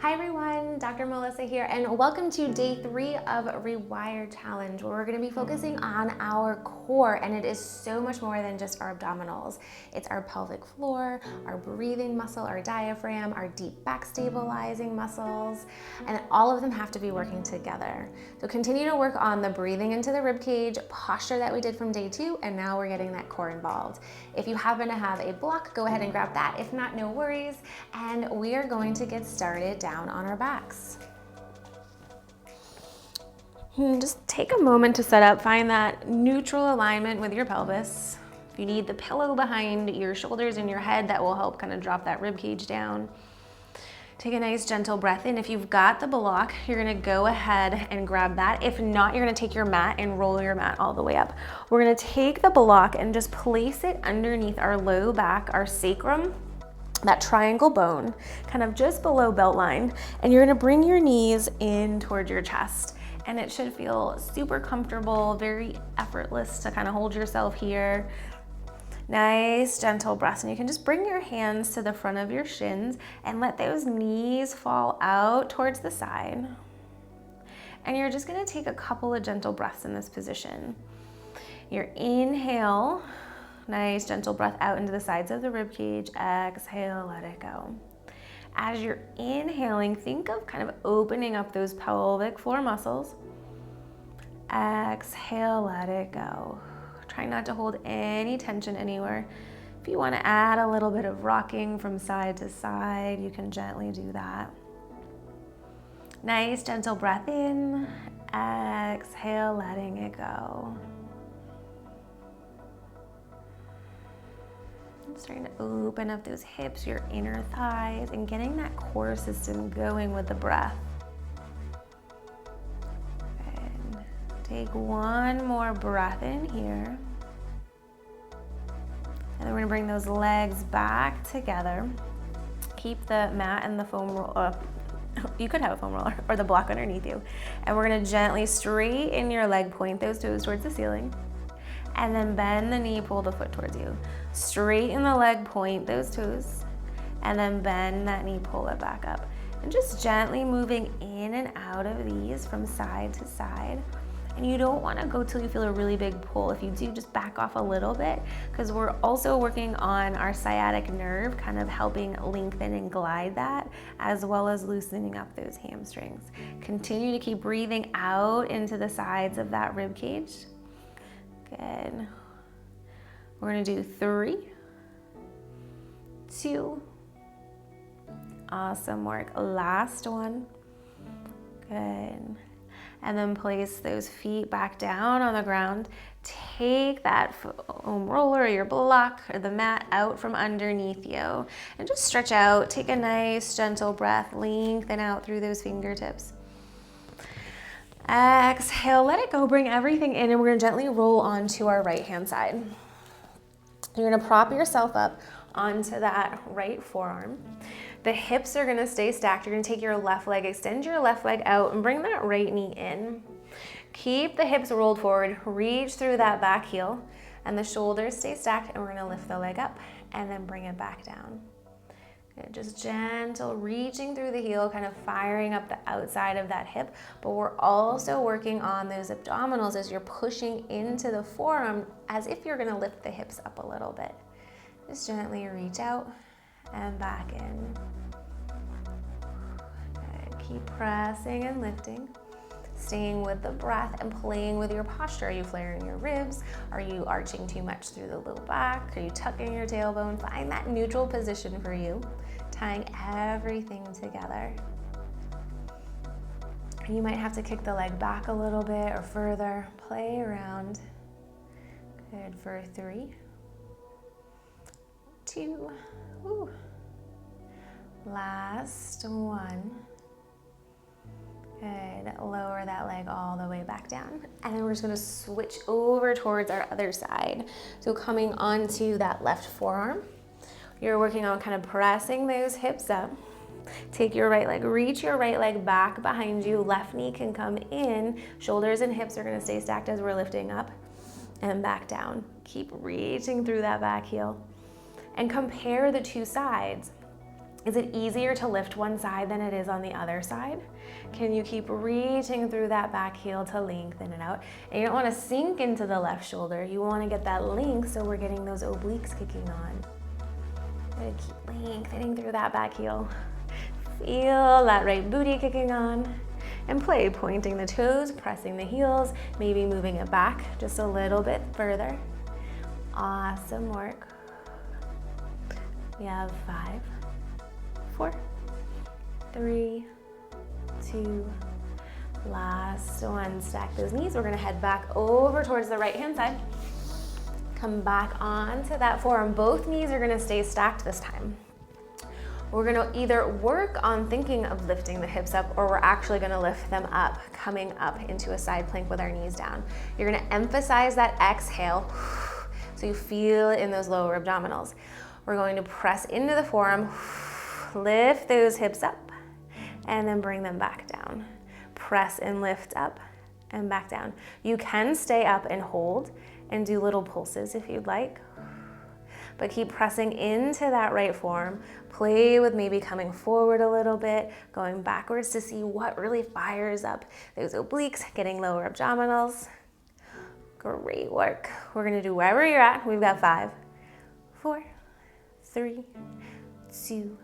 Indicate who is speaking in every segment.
Speaker 1: Hi everyone, Dr. Melissa here, and welcome to day 3 of REWIRE Challenge, where we're going to be focusing on our core, and it is so much more than just our abdominals. It's our pelvic floor, our breathing muscle, our diaphragm, our deep back stabilizing muscles, and all of them have to be working together. So continue to work on the breathing into the rib cage, posture that we did from day 2, and now we're getting that core involved. If you happen to have a block, go ahead and grab that. If not, no worries, and we are going to get started down on our backs. Just take a moment to set up, find that neutral alignment with your pelvis. If you need the pillow behind your shoulders and your head, that will help kind of drop that rib cage down. Take a nice gentle breath in. If you've got the block, you're gonna go ahead and grab that. If not, you're gonna take your mat and roll your mat all the way up. We're gonna take the block and just place it underneath our low back, our sacrum, that triangle bone, kind of just below belt line, and you're gonna bring your knees in towards your chest. And it should feel super comfortable, very effortless to kind of hold yourself here. Nice, gentle breaths, and you can just bring your hands to the front of your shins and let those knees fall out towards the side. And you're just gonna take a couple of gentle breaths in this position. Your inhale, nice gentle breath out into the sides of the rib cage. Exhale, let it go. As you're inhaling, think of kind of opening up those pelvic floor muscles. Exhale, let it go. Try not to hold any tension anywhere. If you want to add a little bit of rocking from side to side, you can gently do that. Nice gentle breath in. Exhale, letting it go. Starting to open up those hips, your inner thighs, and getting that core system going with the breath. Good. Take one more breath in here. And then we're gonna bring those legs back together. Keep the mat and the foam roller, you could have a foam roller, or the block underneath you. And we're gonna gently straighten your leg, point those toes towards the ceiling. And then bend the knee, pull the foot towards you. Straighten the leg, point those toes, and then bend that knee, pull it back up. And just gently moving in and out of these from side to side. And you don't want to go till you feel a really big pull. If you do, just back off a little bit, because we're also working on our sciatic nerve, kind of helping lengthen and glide that, as well as loosening up those hamstrings. Continue to keep breathing out into the sides of that rib cage. Good. We're gonna do 3, 2, awesome work. Last one. Good. And then place those feet back down on the ground. Take that foam roller or your block or the mat out from underneath you and just stretch out. Take a nice gentle breath, lengthen out through those fingertips. Exhale, let it go, bring everything in, and we're gonna gently roll onto our right hand side. You're gonna prop yourself up onto that right forearm. The hips are gonna stay stacked. You're gonna take your left leg, extend your left leg out, and bring that right knee in. Keep the hips rolled forward, reach through that back heel, and the shoulders stay stacked, and we're gonna lift the leg up and then bring it back down. Good. Just gentle, reaching through the heel, kind of firing up the outside of that hip, but we're also working on those abdominals as you're pushing into the forearm as if you're gonna lift the hips up a little bit. Just gently reach out and back in. Good. Keep pressing and lifting. Staying with the breath and playing with your posture. Are you flaring your ribs? Are you arching too much through the low back? Are you tucking your tailbone? Find that neutral position for you, tying everything together. You might have to kick the leg back a little bit or further. Play around. Good for 3, 2, woo. Last one. Good. Lower that leg all the way back down. And then we're just gonna switch over towards our other side. So coming onto that left forearm, you're working on kind of pressing those hips up. Take your right leg, reach your right leg back behind you. Left knee can come in. Shoulders and hips are gonna stay stacked as we're lifting up and back down. Keep reaching through that back heel. And compare the two sides. Is it easier to lift one side than it is on the other side? Can you keep reaching through that back heel to lengthen it out? And you don't want to sink into the left shoulder. You want to get that length so we're getting those obliques kicking on. Good, keep lengthening through that back heel. Feel that right booty kicking on. And play, pointing the toes, pressing the heels, maybe moving it back just a little bit further. Awesome work. We have 5, 4, 3, 2, last one. Stack those knees. We're gonna head back over towards the right-hand side. Come back onto that forearm. Both knees are gonna stay stacked this time. We're gonna either work on thinking of lifting the hips up, or we're actually gonna lift them up, coming up into a side plank with our knees down. You're gonna emphasize that exhale so you feel it in those lower abdominals. We're going to press into the forearm, lift those hips up, and then bring them back down. Press and lift up and back down. You can stay up and hold and do little pulses if you'd like, but keep pressing into that right forearm. Play with maybe coming forward a little bit, going backwards to see what really fires up those obliques, getting lower abdominals. Great work. We're gonna do wherever you're at. We've got 5, 4, 3, 2,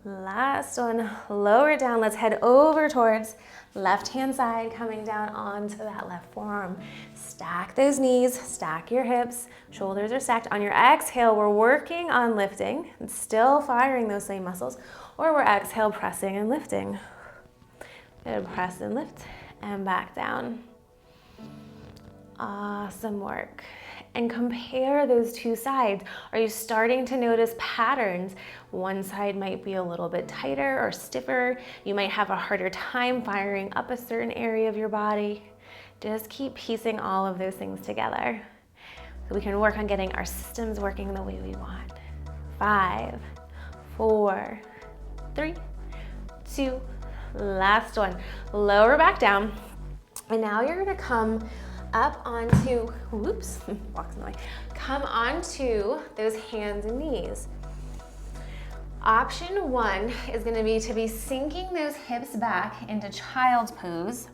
Speaker 1: last one. Lower it down. Let's head over towards left-hand side, coming down onto that left forearm. Stack those knees, stack your hips, shoulders are stacked. On your exhale, we're working on lifting and still firing those same muscles, or we're exhale, pressing and lifting. Good, press and lift and back down. Awesome work. And compare those two sides. Are you starting to notice patterns? One side might be a little bit tighter or stiffer. You might have a harder time firing up a certain area of your body. Just keep piecing all of those things together so we can work on getting our systems working the way we want. 5, 4, 3, 2, last one. Lower back down. And now you're gonna come up onto, whoops, walks in the way. Come onto those hands and knees. Option 1 is gonna be to be sinking those hips back into child's pose.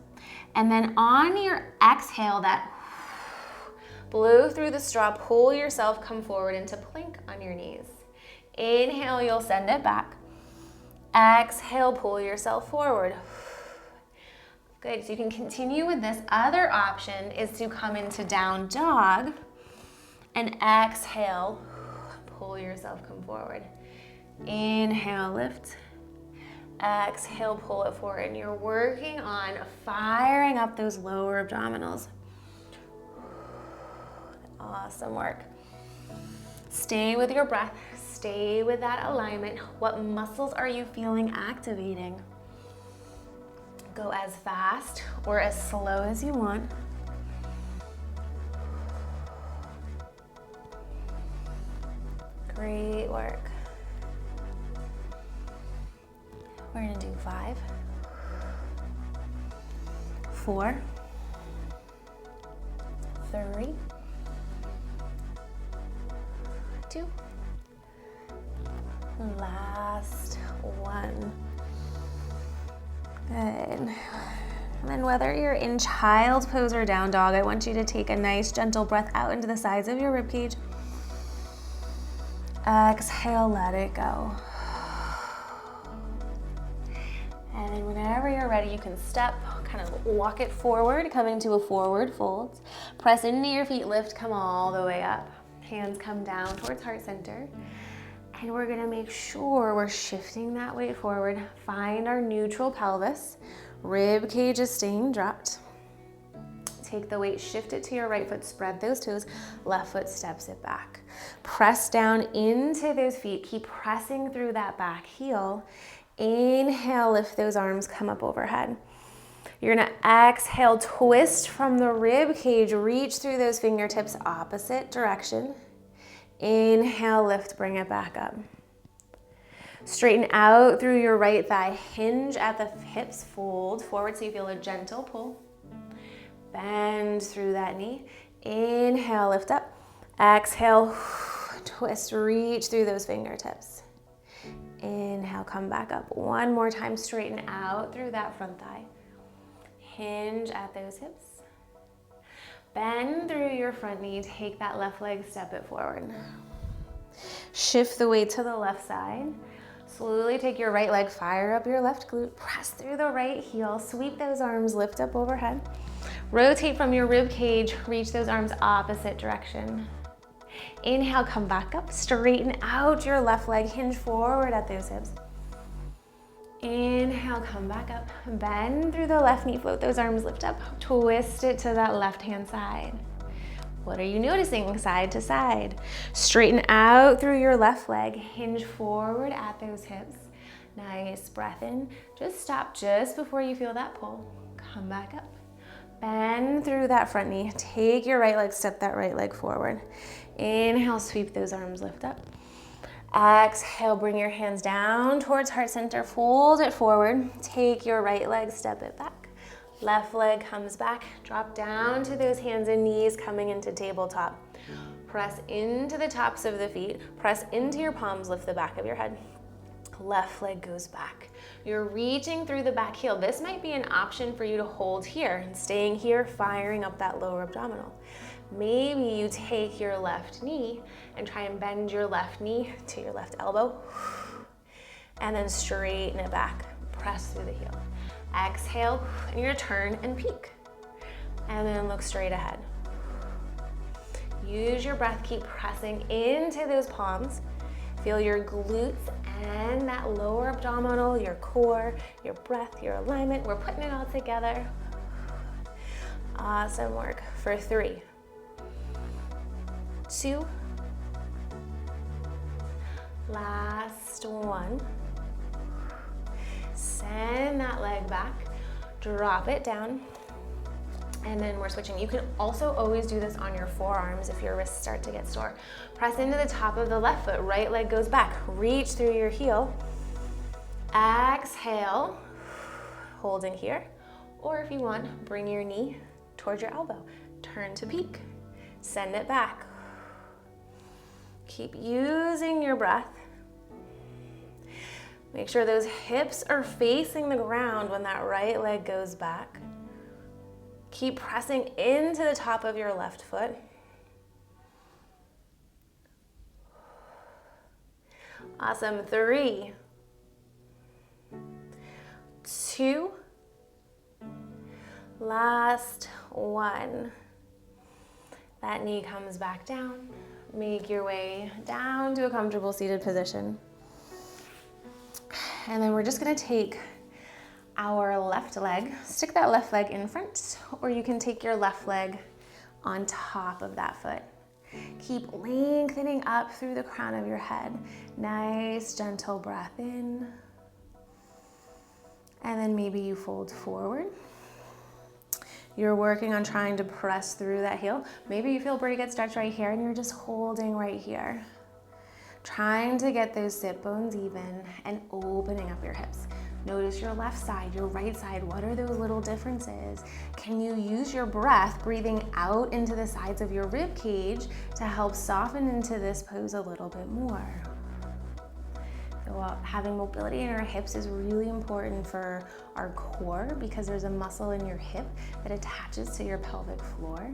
Speaker 1: And then on your exhale, that blow through the straw, pull yourself, come forward into plank on your knees. Inhale, you'll send it back. Exhale, pull yourself forward. Good, so you can continue with this. Other option is to come into down dog and exhale, pull yourself, come forward. Inhale, lift. Exhale, pull it forward. And you're working on firing up those lower abdominals. Awesome work. Stay with your breath, stay with that alignment. What muscles are you feeling activating? Go as fast or as slow as you want. Great work. We're gonna do 5, 4, 3, 2, last one. Good. And then whether you're in child's pose or down dog, I want you to take a nice gentle breath out into the sides of your ribcage. Exhale, let it go. And then whenever you're ready, you can step, kind of walk it forward, come into a forward fold. Press into your feet, lift, come all the way up. Hands come down towards heart center. And we're gonna make sure we're shifting that weight forward. Find our neutral pelvis. Rib cage is staying dropped. Take the weight, shift it to your right foot, spread those toes, left foot steps it back. Press down into those feet, keep pressing through that back heel. Inhale, lift those arms, come up overhead. You're gonna exhale, twist from the rib cage, reach through those fingertips, opposite direction. Inhale, lift, bring it back up. Straighten out through your right thigh, hinge at the hips, fold forward so you feel a gentle pull. Bend through that knee. Inhale, lift up. Exhale, twist, reach through those fingertips. Inhale, come back up. One more time, straighten out through that front thigh. Hinge at those hips. Bend through your front knee, take that left leg, step it forward. Shift the weight to the left side. Slowly take your right leg, fire up your left glute, press through the right heel, sweep those arms, lift up overhead. Rotate from your rib cage, reach those arms opposite direction. Inhale, come back up, straighten out your left leg, hinge forward at those hips. Inhale, come back up, bend through the left knee, float those arms, lift up, twist it to that left-hand side. What are you noticing side to side? Straighten out through your left leg, hinge forward at those hips. Nice breath in. Just stop just before you feel that pull. Come back up. Bend through that front knee. Take your right leg, step that right leg forward. Inhale, sweep those arms, lift up. Exhale, bring your hands down towards heart center, fold it forward. Take your right leg, step it back. Left leg comes back, drop down to those hands and knees coming into tabletop. Press into the tops of the feet, press into your palms, lift the back of your head. Left leg goes back. You're reaching through the back heel. This might be an option for you to hold here and staying here, firing up that lower abdominal. Maybe you take your left knee and try and bend your left knee to your left elbow and then straighten it back. Press through the heel. Exhale, and your turn and peek. And then look straight ahead. Use your breath, keep pressing into those palms. Feel your glutes and that lower abdominal, your core, your breath, your alignment. We're putting it all together. Awesome work. For 3, 2, last 1. Send that leg back, drop it down, and then we're switching. You can also always do this on your forearms if your wrists start to get sore. Press into the top of the left foot, right leg goes back, reach through your heel. Exhale, holding here, or if you want, bring your knee towards your elbow. Turn to peek, send it back. Keep using your breath. Make sure those hips are facing the ground when that right leg goes back. Keep pressing into the top of your left foot. Awesome. 3, 2, last 1. That knee comes back down. Make your way down to a comfortable seated position. And then we're just gonna take our left leg, stick that left leg in front, or you can take your left leg on top of that foot. Keep lengthening up through the crown of your head. Nice, gentle breath in. And then maybe you fold forward. You're working on trying to press through that heel. Maybe you feel pretty good stretch right here and you're just holding right here. Trying to get those sit bones even and opening up your hips. Notice your left side, your right side. What are those little differences? Can you use your breath, breathing out into the sides of your rib cage to help soften into this pose a little bit more? So having mobility in our hips is really important for our core because there's a muscle in your hip that attaches to your pelvic floor.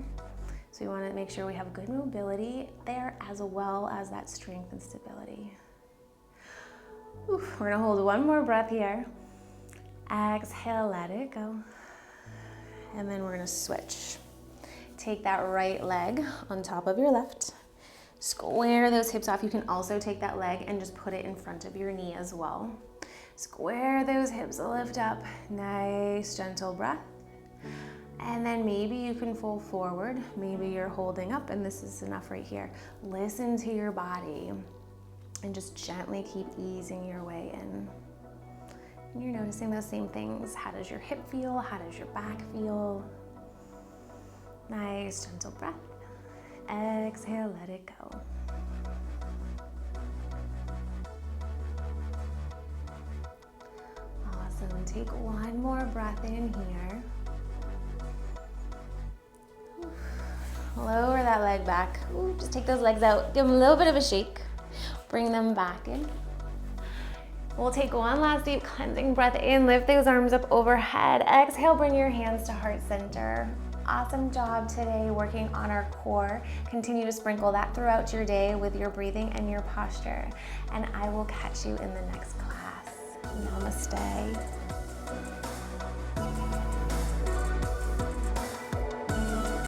Speaker 1: So we want to make sure we have good mobility there as well as that strength and stability. Oof, we're gonna hold one more breath here. Exhale, let it go. And then we're gonna switch. Take that right leg on top of your left. Square those hips off. You can also take that leg and just put it in front of your knee as well. Square those hips, lift up. Nice, gentle breath. And then maybe you can fold forward. Maybe you're holding up and this is enough right here. Listen to your body and just gently keep easing your way in. And you're noticing those same things. How does your hip feel? How does your back feel? Nice, gentle breath. Exhale, let it go. Awesome. Take one more breath in here. Lower that leg back. Ooh, just take those legs out. Give them a little bit of a shake. Bring them back in. We'll take one last deep cleansing breath in, lift those arms up overhead. Exhale, bring your hands to heart center. Awesome job today working on our core. Continue to sprinkle that throughout your day with your breathing and your posture. And I will catch you in the next class. Namaste.